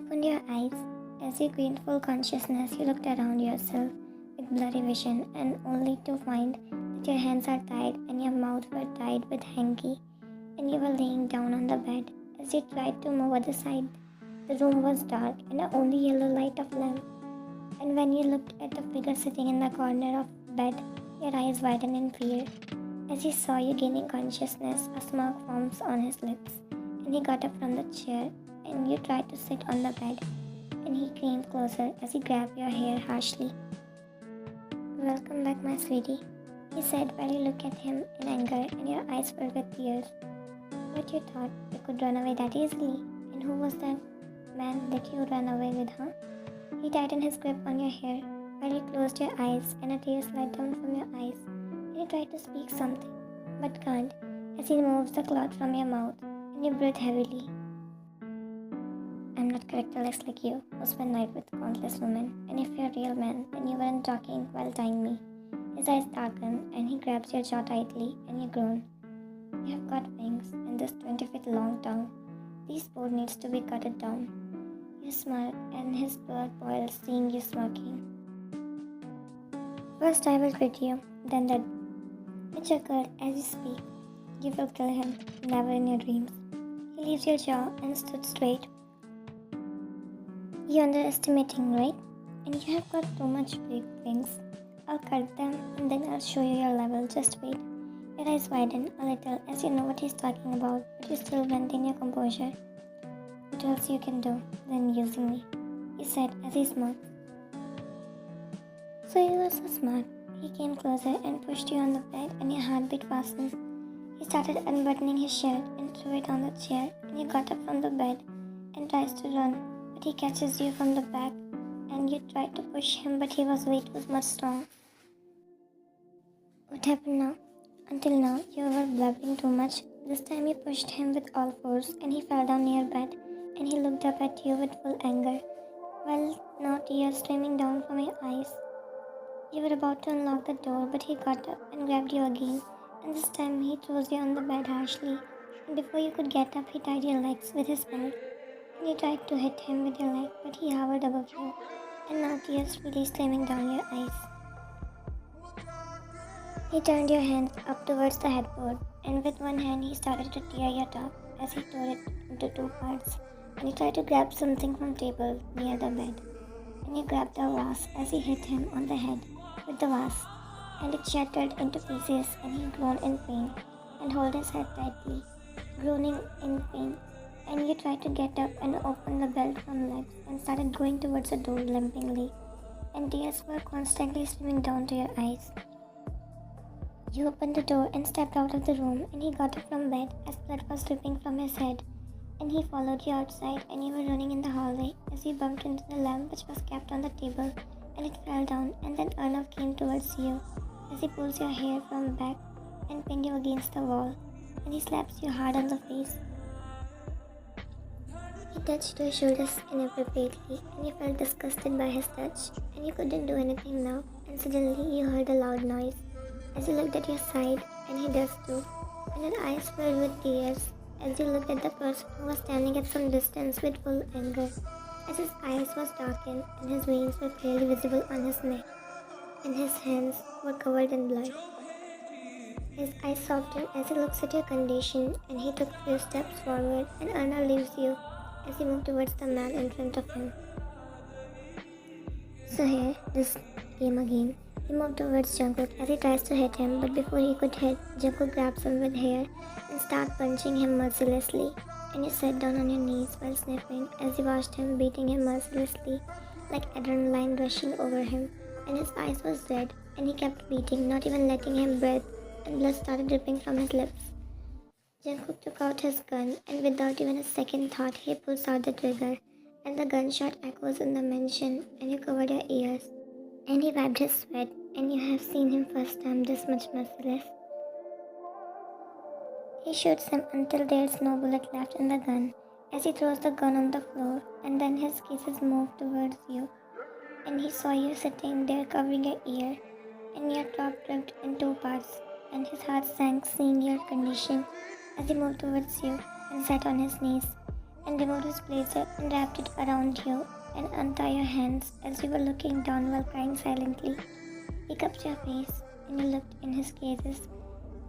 opened your eyes. As you gained full consciousness, you looked around yourself with blurry vision and only to find that your hands are tied and your mouth were tied with hanky and you were laying down on the bed. As you tried to move other side, the room was dark and only yellow light of lamp. And when you looked at the figure sitting in the corner of bed, your eyes widened in fear. As he saw you gaining consciousness, a smirk forms on his lips, and he got up from the chair, and you tried to sit on the bed, and he came closer as he grabbed your hair harshly. "Welcome back, my sweetie," he said while you looked at him in anger and your eyes filled with tears. "But you thought you could run away that easily, and who was that man that you ran away with, huh?" He tightened his grip on your hair while you closed your eyes and a tear slid down from your eyes. You tried to speak something, but can't, as he removes the cloth from your mouth, and you breathe heavily. "I'm not characterless like you, who spend night with countless women, and if you're a real man, then you weren't talking while tying me." His eyes darken, and he grabs your jaw tightly, and you groan. "You have got wings, and this 20-feet long tongue. These board needs to be cutted down." You smirk, and his blood boils seeing you smirking. "First I will treat you, then that." It chuckled as you speak. "You will kill him, never in your dreams." He leaves your jaw and stood straight. "You're underestimating, right? And you have got too much big wings. I'll cut them and then I'll show you your level. Just wait." Your eyes widen a little as you know what he's talking about, but you still maintain your composure. "What else you can do than using me?" he said as he smirked. "So you were so smart." He came closer and pushed you on the bed and your heartbeat fastened. He started unbuttoning his shirt and threw it on the chair and you got up from the bed and tries to run, but he catches you from the back and you tried to push him but his weight was much strong. "What happened now?" "Until now, you were blubbering too much. This time you pushed him with all force and he fell down near bed and he looked up at you with full anger, while now tears streaming down from your eyes. You were about to unlock the door, but he got up and grabbed you again, and this time he throws you on the bed harshly, and before you could get up, he tied your legs with his belt, and you tried to hit him with your leg, but he hovered above you, and now tears freely streaming down your eyes. He turned your hands up towards the headboard, and with one hand he started to tear your top as he tore it into two parts, and you tried to grab something from the table near the bed, and you grabbed the vase as he hit him on the head with the vase, and it shattered into pieces and he groaned in pain and held his head tightly, groaning in pain, and you tried to get up and open the belt from legs and started going towards the door limpingly, and tears were constantly streaming down to your eyes. You opened the door and stepped out of the room and he got up from bed as blood was dripping from his head, and he followed you outside and you were running in the hallway as you bumped into the lamp which was kept on the table and it fell down, and then Arnav came towards you as he pulls your hair from back and pinned you against the wall, and he slaps you hard on the face. He touched your shoulders inappropriately and you felt disgusted by his touch and you couldn't do anything now, and suddenly you heard a loud noise as you looked at your side, and he does too, and your eyes filled with tears as you looked at the person who was standing at some distance with full anger, as his eyes was darkened and his veins were clearly visible on his neck, and his hands were covered in blood. His eyes softened as he looks at your condition, and he took a few steps forward, and Arna leaves you as he moved towards the man in front of him. "So here, this game again." He moved towards Jungkook as he tries to hit him, but before he could hit, Jungkook grabs him with hair and starts punching him mercilessly, and you sat down on your knees while sniffing as you watched him beating him mercilessly, like adrenaline rushing over him, and his eyes was red, and he kept beating, not even letting him breathe, and blood started dripping from his lips. Jungkook took out his gun, and without even a second thought, he pulls out the trigger, and the gunshot echoes in the mansion, and you covered your ears. And he wiped his sweat, and you have seen him first time this much merciless. He shoots him until there's no bullet left in the gun, as he throws the gun on the floor, and then his gazes move towards you, and he saw you sitting there covering your ear, and your top ripped in two parts, and his heart sank seeing your condition as he moved towards you and sat on his knees, and removed his blazer and wrapped it around you and untie your hands as you were looking down while crying silently. He cupped your face and you looked in his gazes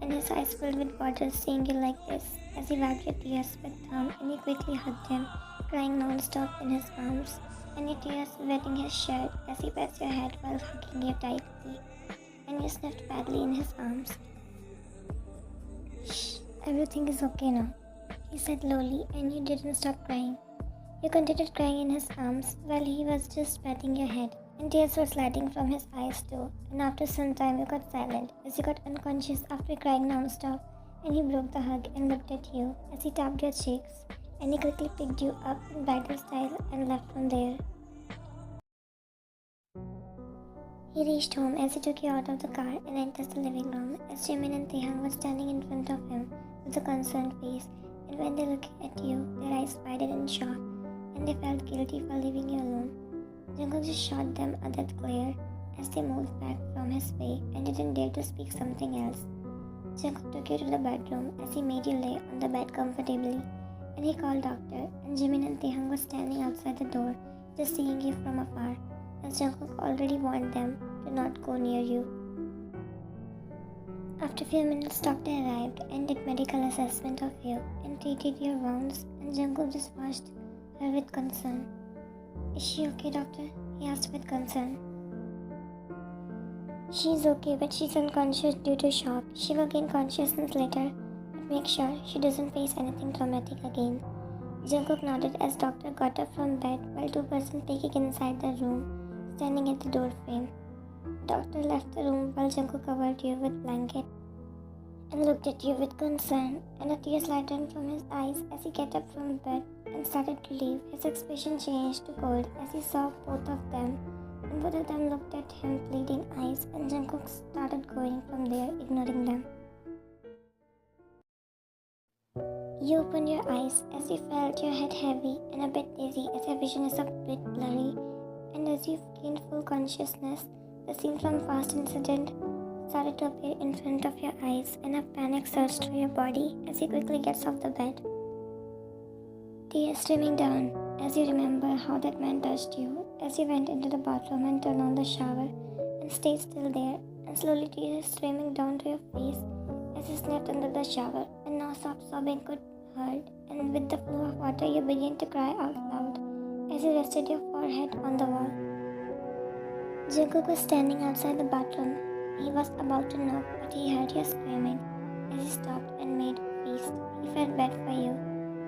and his eyes filled with water seeing you like this as he wiped your tears with thumb and you quickly hugged him, crying non-stop in his arms and your tears wetting his shirt as he pats your head while hugging you tightly and you sniffed badly in his arms. Shh, everything is okay now, he said lowly and you didn't stop crying. You continued crying in his arms while he was just patting your head, and tears were sliding from his eyes too. And after some time, you got silent as you got unconscious after crying non-stop. And he broke the hug and looked at you as he tapped your cheeks. And he quickly picked you up in bridal style and left from there. He reached home as he took you out of the car and entered the living room as Jimin and Taehyung were standing in front of him with a concerned face. And when they looked at you, their eyes widened in shock. And they felt guilty for leaving you alone. Jungkook just shot them a death glare as they moved back from his way and didn't dare to speak something else. Jungkook took you to the bedroom as he made you lay on the bed comfortably and he called doctor and Jimin and Taehyung were standing outside the door just seeing you from afar as Jungkook already warned them to not go near you. After a few minutes, doctor arrived and did medical assessment of you and treated your wounds and Jungkook just watched her with concern. Is she okay, doctor? He asked with concern. She's okay, but she's unconscious due to shock. She will gain consciousness later, but make sure she doesn't face anything traumatic again. Jungkook nodded as doctor got up from bed while two persons peeking inside the room, standing at the door frame. Doctor left the room while Jungkook covered you with blanket and looked at you with concern, and a tear slid from his eyes as he got up from bed and started to leave. His expression changed to cold as he saw both of them, and both of them looked at him pleading eyes, and Jungkook started going from there, ignoring them. You opened your eyes as you felt your head heavy and a bit dizzy as your vision is a bit blurry, and as you gained full consciousness, the scene from past incident started to appear in front of your eyes and a panic surged through your body as he quickly gets off the bed. Tears streaming down as you remember how that man touched you as you went into the bathroom and turned on the shower and stayed still there, and slowly tears streaming down to your face as you slept under the shower and now soft sobbing could heard, and with the flow of water you began to cry out loud as you rested your forehead on the wall. Jungkook was standing outside the bathroom. He was about to knock, but he heard you screaming as he stopped and made feast. He felt bad for you.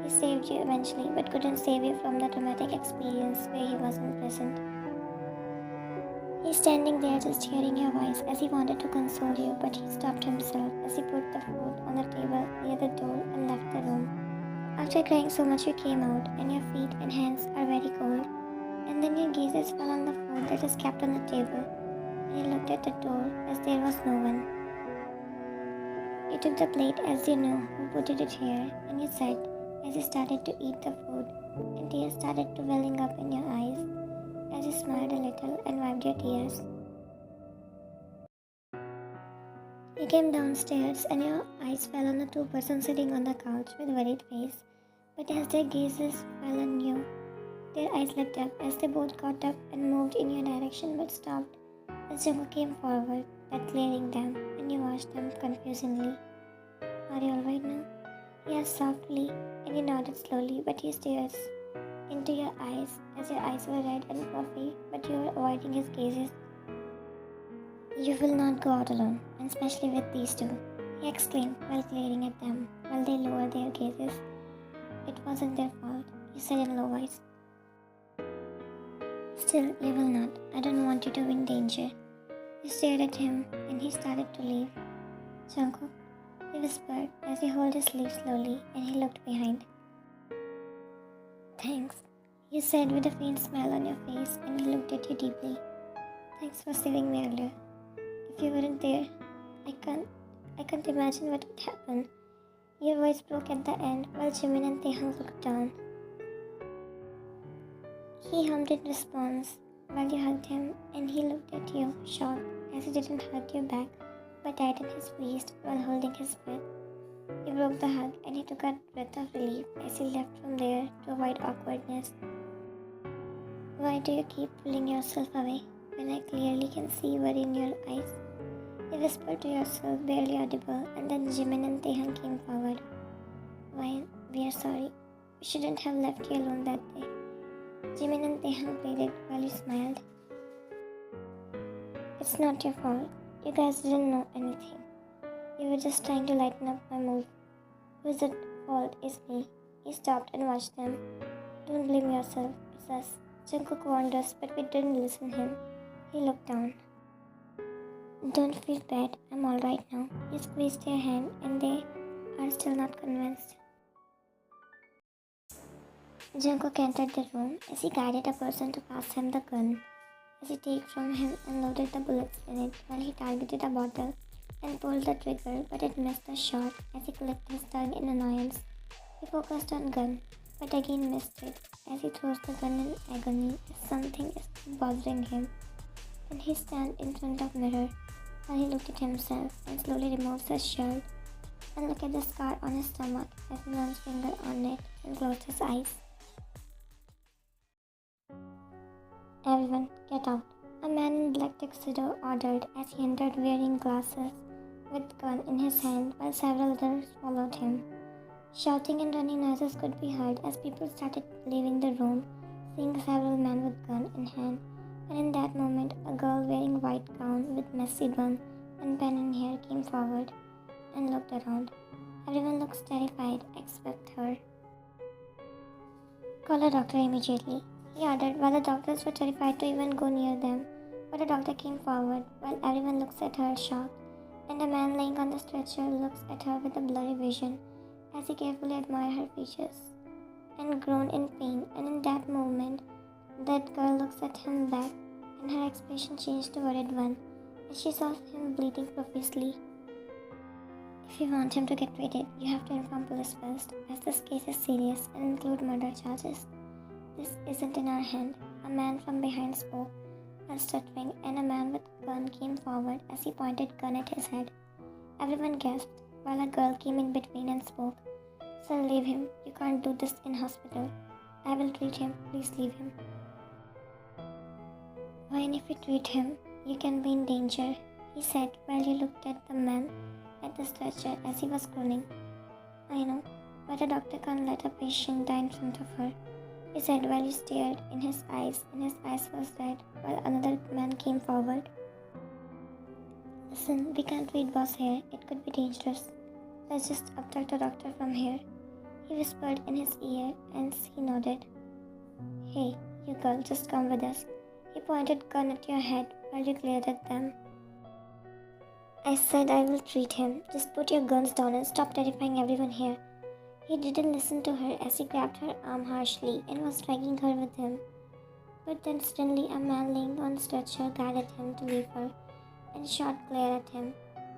He saved you eventually, but couldn't save you from the traumatic experience where he wasn't present. He's standing there just hearing your voice as he wanted to console you, but he stopped himself as he put the food on the table near the door and left the room. After crying so much, you came out, and your feet and hands are very cold. And then your gazes fell on the food that is kept on the table, and you looked at the door as there was no one. You took the plate as you knew who put it here, and you said as you started to eat the food, and tears started to welling up in your eyes as you smiled a little and wiped your tears. You came downstairs and your eyes fell on the two persons sitting on the couch with worried face, but as their gazes fell on you, their eyes lit up as they both got up and moved in your direction but stopped as Jungkook came forward, that glaring them, and you watched them confusingly. Are you alright now? He asked softly, and you nodded slowly, but he stared into your eyes as your eyes were red and puffy, but you were avoiding his gazes. You will not go out alone, and especially with these two, he exclaimed while glaring at them while they lowered their gazes. It wasn't their fault, you said in a low voice. Still, you will not. I don't want you to be in danger. You stared at him, and he started to leave. Jungkook, he whispered as he held his sleeve slowly, and he looked behind. Thanks, you said with a faint smile on your face, and he looked at you deeply. Thanks for saving me earlier. If you weren't there, I can't imagine what would happen. Your voice broke at the end while Jimin and Taehyung looked down. He hummed in response while you hugged him, and he looked at you, shocked, as he didn't hug you back, but tightened his waist while holding his breath. He broke the hug and he took a breath of relief as he left from there to avoid awkwardness. Why do you keep pulling yourself away when I clearly can see worry in your eyes? You whispered to yourself, barely audible, and then Jimin and Taehan came forward. Why, we are sorry. We shouldn't have left you alone that day. Jimin and Taehan pleaded while you smiled. It's not your fault. You guys didn't know anything. You were just trying to lighten up my mood. Who's at fault is me. He stopped and watched them. Don't blame yourself, it's us. Jungkook warned us, but we didn't listen to him. He looked down. Don't feel bad, I'm alright now. He squeezed their hand and they are still not convinced. Jungkook entered the room as he guided a person to pass him the gun. As he took from him and loaded the bullets in it while he targeted a bottle and pulled the trigger, but it missed the shot as he clicked his tongue in annoyance. He focused on gun, but again missed it as he throws the gun in agony as something is bothering him. Then he stands in front of mirror while he looked at himself and slowly removes his shirt and looked at the scar on his stomach as he runs finger on it and closed his eyes. Everyone, get out. A man in black tuxedo ordered as he entered wearing glasses with gun in his hand while several others followed him. Shouting and running noises could be heard as people started leaving the room, seeing several men with gun in hand. And in that moment, a girl wearing white gown with messy bun and pen in hair came forward and looked around. Everyone looks terrified except her. Call a doctor immediately, he ordered while the doctors were terrified to even go near them. But a doctor came forward while everyone looks at her shocked, and a man laying on the stretcher looks at her with a blurry vision as he carefully admires her features and groan in pain. And in that moment, that girl looks at him back and her expression changed to a worried one as she saw him bleeding profusely. If you want him to get treated, you have to inform police first, as this case is serious and include murder charges. This isn't in our hand, a man from behind spoke while stuttering, and a man with gun came forward as he pointed gun at his head. Everyone gasped while a girl came in between and spoke. Sir, leave him. You can't do this in hospital. I will treat him. Please leave him. Why, if you treat him, you can be in danger, he said while he looked at the man at the stretcher as he was groaning. I know, but a doctor can't let a patient die in front of her, he said while he stared in his eyes, and his eyes was red while another man came forward. Listen, we can't treat boss here. It could be dangerous. Let's just abduct a doctor from here, he whispered in his ear, and she nodded. Hey, you girl, just come with us. He pointed gun at your head while you glared at them. I said I will treat him. Just put your guns down and stop terrifying everyone here. He didn't listen to her as he grabbed her arm harshly and was dragging her with him. But then suddenly a man laying on a stretcher guided him to leave her and shot glare at him,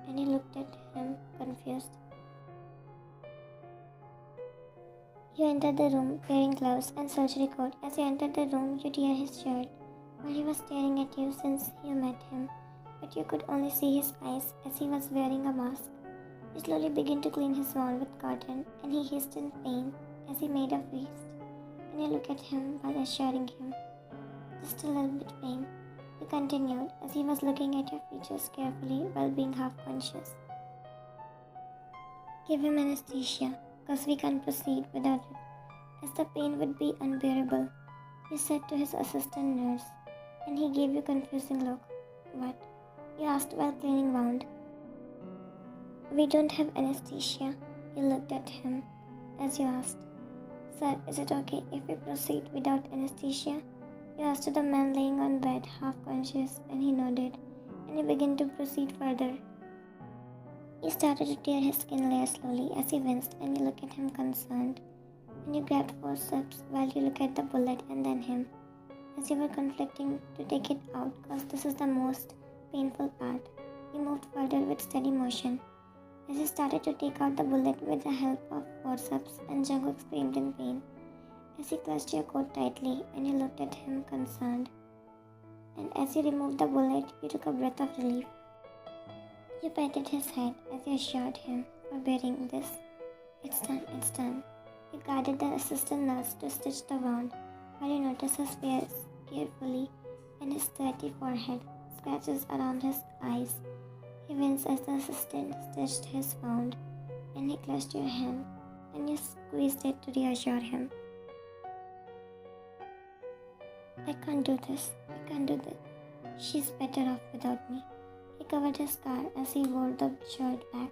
and he looked at him confused. You entered the room wearing gloves and surgery coat. As you entered the room, you tear his shirt while he was staring at you since you met him, but you could only see his eyes as he was wearing a mask. You slowly began to clean his wound with cotton, and he hissed in pain as he made a fist, and you looked at him while assuring him, just a little bit pain. You continued as he was looking at your features carefully while being half conscious. Give him anesthesia, cause we can't proceed without it, as the pain would be unbearable, you said to his assistant nurse, and he gave you a confusing look. What? You asked while cleaning wound. We don't have anesthesia. You looked at him as you asked. Sir, is it okay if we proceed without anesthesia? You asked to the man laying on bed, half conscious, and he nodded, and you began to proceed further. You started to tear his skin layer slowly as he winced, and you looked at him concerned, and you grabbed forceps while you looked at the bullet and then him, as you were conflicting to take it out because this is the most painful part. You moved further with steady motion as you started to take out the bullet with the help of forceps, and Jungkook screamed in pain as he clutched your coat tightly, and you looked at him concerned. And as you removed the bullet, you took a breath of relief. You patted his head as you assured him for bearing this. It's done, it's done. He guided the assistant nurse to stitch the wound, while he noticed his face carefully and his dirty forehead, scratches around his eyes. He winced as the assistant stitched his wound, and he clutched your hand, and you squeezed it to reassure him. I can't do this. I can't do this. She's better off without me. He covered his scar as he wore the shirt back.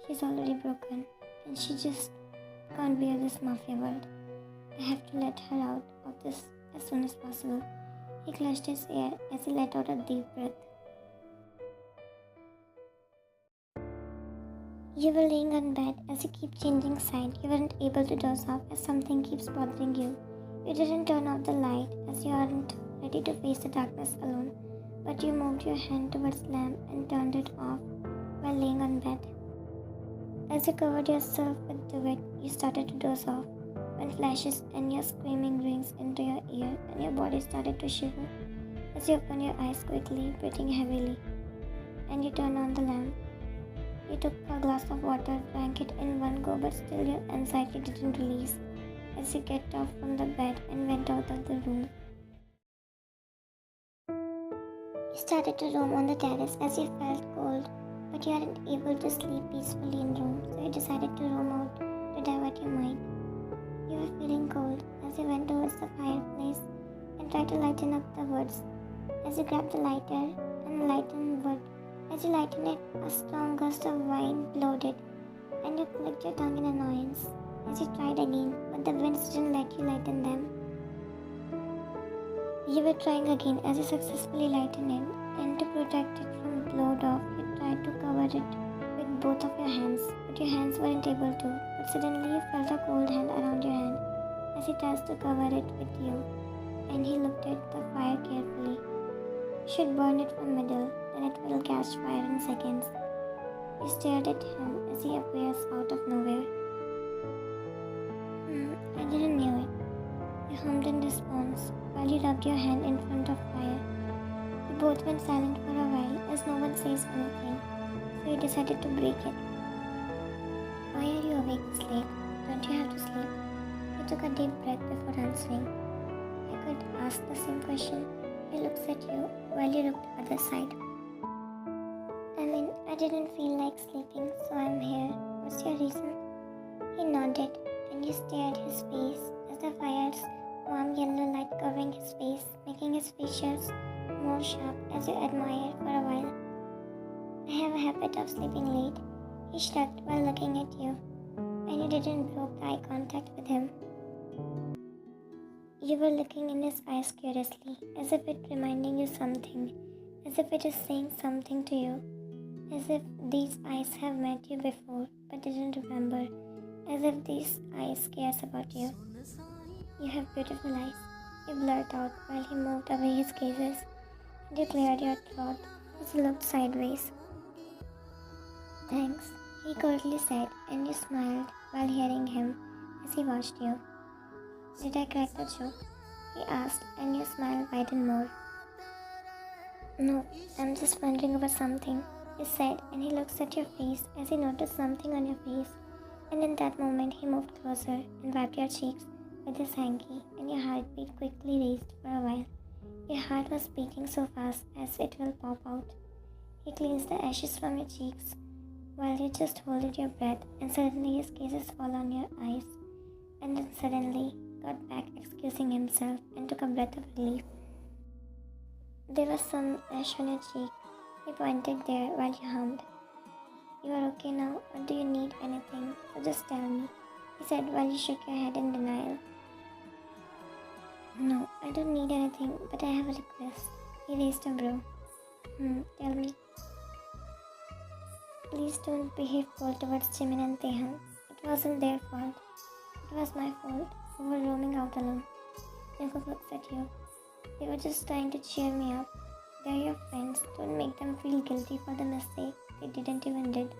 She's already broken, and she just can't bear this mafia world. I have to let her out of this as soon as possible. He clutched his ear as he let out a deep breath. You were laying on bed as you keep changing side. You weren't able to doze off as something keeps bothering you. You didn't turn off the light as you aren't ready to face the darkness alone, but you moved your hand towards the lamp and turned it off while laying on bed. As you covered yourself with duvet, you started to doze off when flashes and your screaming rings into your ear and your body started to shiver as you opened your eyes quickly, breathing heavily, and you turned on the lamp. You took a glass of water, drank it in one go, but still your anxiety didn't release as you get off from the bed and went out of the room. You started to roam on the terrace as you felt cold, but you aren't able to sleep peacefully in room, so you decided to roam out to divert your mind. You were feeling cold as you went towards the fireplace and tried to lighten up the woods. As you grabbed the lighter and lightened wood, as you lightened it, a strong gust of wind blowed it, and you clicked your tongue in annoyance as you tried again, but the winds didn't let you lighten them. You were trying again as you successfully lightened it, and to protect it from blowed off, you tried to cover it with both of your hands, but your hands weren't able to. But suddenly you felt a cold hand around your hand as he tries to cover it with you, and he looked at the fire carefully. You should burn it from middle, then it will catch fire in seconds. You stared at him as he appears out of nowhere. I didn't know it. You hummed in response while you rubbed your hand in front of fire. You both went silent for a while as no one says anything, so you decided to break it. Why are you awake this late? Don't you have to sleep? You took a deep breath before answering. I could ask the same question. He looks at you while you looked other side. I didn't feel like sleeping, so I'm here. What's your reason? He nodded, and you stared his face as the fire's warm yellow light covering his face, making his features more sharp as you admired for a while. I have a habit of sleeping late. He shrugged while looking at you, and you didn't break eye contact with him. You were looking in his eyes curiously, as if it reminding you something, as if it is saying something to you, as if these eyes have met you before but didn't remember, as if these eyes cares about you. You have beautiful eyes, he blurted out while he moved away his gazes, and you cleared your throat as he looked sideways. Thanks, he coldly said, and you smiled while hearing him as he watched you. Did I crack the joke? He asked, and your smile widened more. No, I'm just wondering about something, he said, and he looks at your face as he noticed something on your face, and in that moment he moved closer and wiped your cheeks with his hanky, and your heartbeat quickly raised for a while. Your heart was beating so fast as it will pop out. He cleans the ashes from your cheeks while you just holded your breath, and suddenly his gazes fall on your eyes, and then suddenly got back excusing himself and took a breath of relief. There was some ash on your cheek. He pointed there while you hummed. You are okay now, or do you need anything? So just tell me, he said while you shook your head in denial. No, I don't need anything, but I have a request. He raised a brow. Tell me. Please don't behave cold towards Jimin and Tehan. It wasn't their fault. It was my fault. We were roaming out alone. Jungkook looks at you. They were just trying to cheer me up. They're your friends. Don't make them feel guilty for the mistake they didn't even did.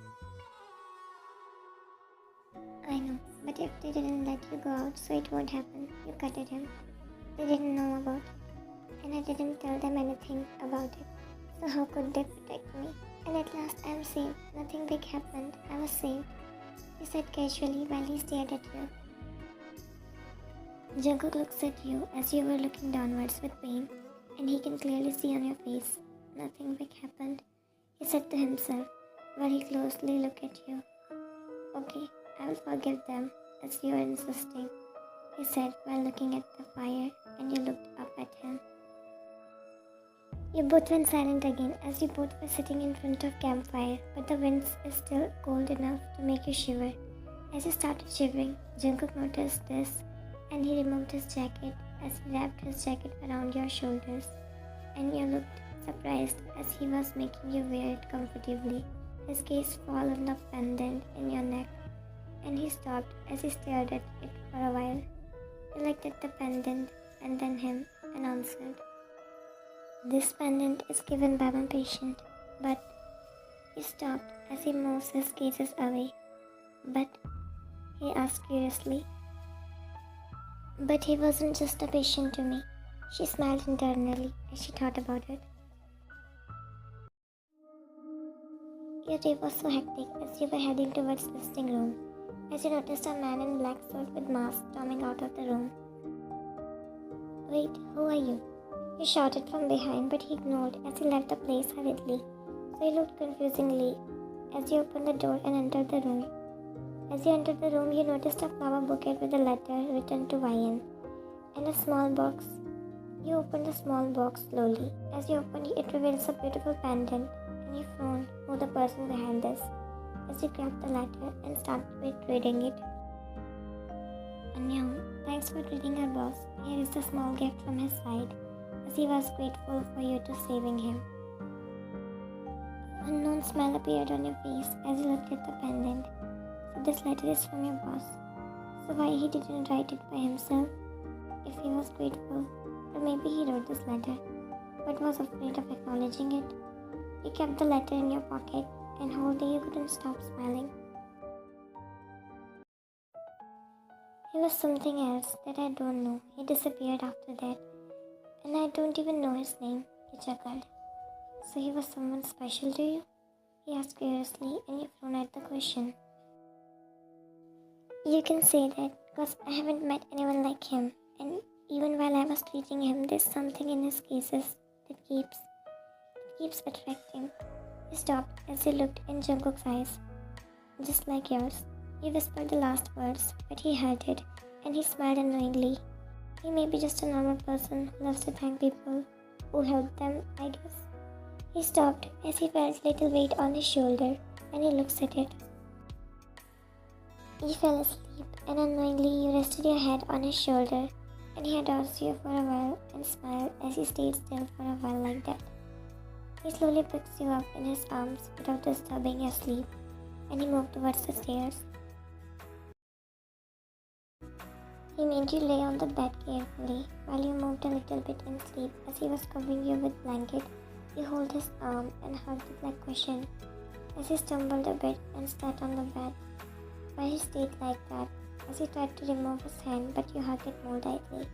I know, but if they didn't let you go out so it won't happen, you cutted him. They didn't know about it, and I didn't tell them anything about it. So how could they protect me? And at last I'm saved. Nothing big happened. I was saved. he said casually while he stared at you. Jungkook looks at you as you were looking downwards with pain, and he can clearly see on your face. Nothing big happened, he said to himself, while he closely looked at you. Okay, I will forgive them, as you are insisting, he said while looking at the fire, and you looked up at him. You both went silent again as you both were sitting in front of campfire, but the wind is still cold enough to make you shiver. As you started shivering, Jungkook noticed this, and he removed his jacket as he wrapped his jacket around your shoulders, and you looked surprised as he was making you wear it comfortably. His gaze fell on the pendant in your neck, and he stopped as he stared at it for a while. You looked at the pendant and then him and answered, "This pendant is given by my patient," but he stopped as he moves his gazes away. But he asked curiously, "But he wasn't just a patient to me." She smiled internally as she thought about it. Your day was so hectic as you were heading towards the listing room, as you noticed a man in black suit with mask storming out of the room. "Wait, who are you?" You shouted from behind, but he ignored as he left the place hurriedly, so he looked confusingly as you opened the door and entered the room. As you entered the room, you noticed a flower bouquet with a letter written to YN and a small box. You opened the small box slowly. As you opened it, reveals a beautiful pendant, and you frowned who the person behind this as you grabbed the letter and started reading it. "Annyeong, thanks for treating our boss. Here is a small gift from his side, as he was grateful for you to saving him." An unknown smile appeared on your face as you looked at the pendant. "So this letter is from your boss. So why he didn't write it by himself? If he was grateful, or maybe he wrote this letter, but was afraid of acknowledging it." You kept the letter in your pocket, and whole day you couldn't stop smiling. "He was something else that I don't know. He disappeared after that, and I don't even know his name," you chuckled. "So he was someone special to you?" he asked curiously, and you frowned at the question. "You can say that, because I haven't met anyone like him, and even while I was treating him, there's something in his cases that keeps attracting." You stopped as you looked in Jungkook's eyes. "Just like yours." You whispered the last words, but he heard it, and he smiled annoyingly. He may be just a normal person who loves to thank people who helped them, I guess. He stopped as he felt little weight on his shoulder, and he looked at it. You fell asleep, and unknowingly you rested your head on his shoulder, and he adored you for a while and smiled as he stayed still for a while like that. He slowly picks you up in his arms without disturbing your sleep, and he moved towards the stairs. He made you lay on the bed carefully while you moved a little bit in sleep. As he was covering you with blanket, you held his arm and hugged it like cushion. As he stumbled a bit and sat on the bed, while he stayed like that, as he tried to remove his hand, but you hugged it more tightly.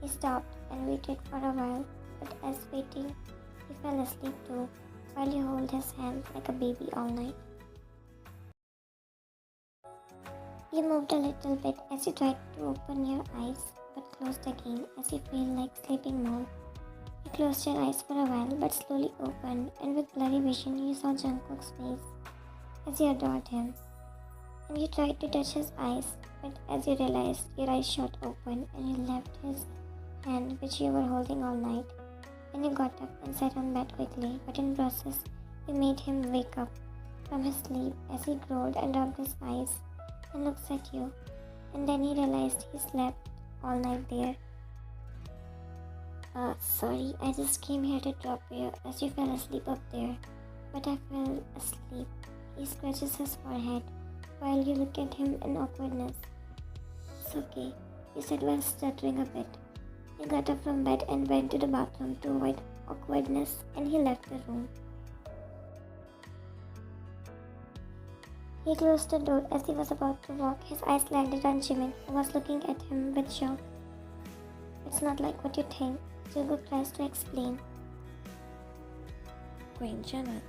He stopped and waited for a while, but as waiting, he fell asleep too, while you held his hand like a baby all night. You moved a little bit as you tried to open your eyes, but closed again as you feel like sleeping more. You closed your eyes for a while, but slowly opened, and with blurry vision you saw Jungkook's face as you adored him. And you tried to touch his eyes, but as you realized, your eyes shot open and you left his hand which you were holding all night. Then you got up and sat on bed quickly, but in process, you made him wake up from his sleep as he growled and rubbed his eyes and looks at you, and then he realized he slept all night there. Sorry, I just came here to drop you as you fell asleep up there, but I fell asleep." He scratches his forehead while you look at him in awkwardness. "It's okay," you said while stuttering a bit. He got up from bed and went to the bathroom to avoid awkwardness, and he left the room. He closed the door as he was about to walk. His eyes landed on Jimin, who was looking at him with shock. "It's not like what you think," Jungkook tries to explain. 괜찮아.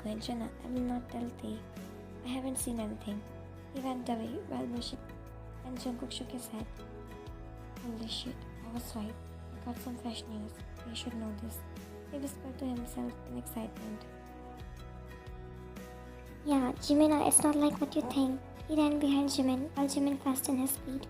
I will not tell Thee. I haven't seen anything. He went away while blushing, and Jungkook shook his head. Holy shit, I was right. I got some fresh news. You should know this. He whispered to himself in excitement. Yeah, Jimin, it's not like what you think. He ran behind Jimin while Jimin fastened his speed.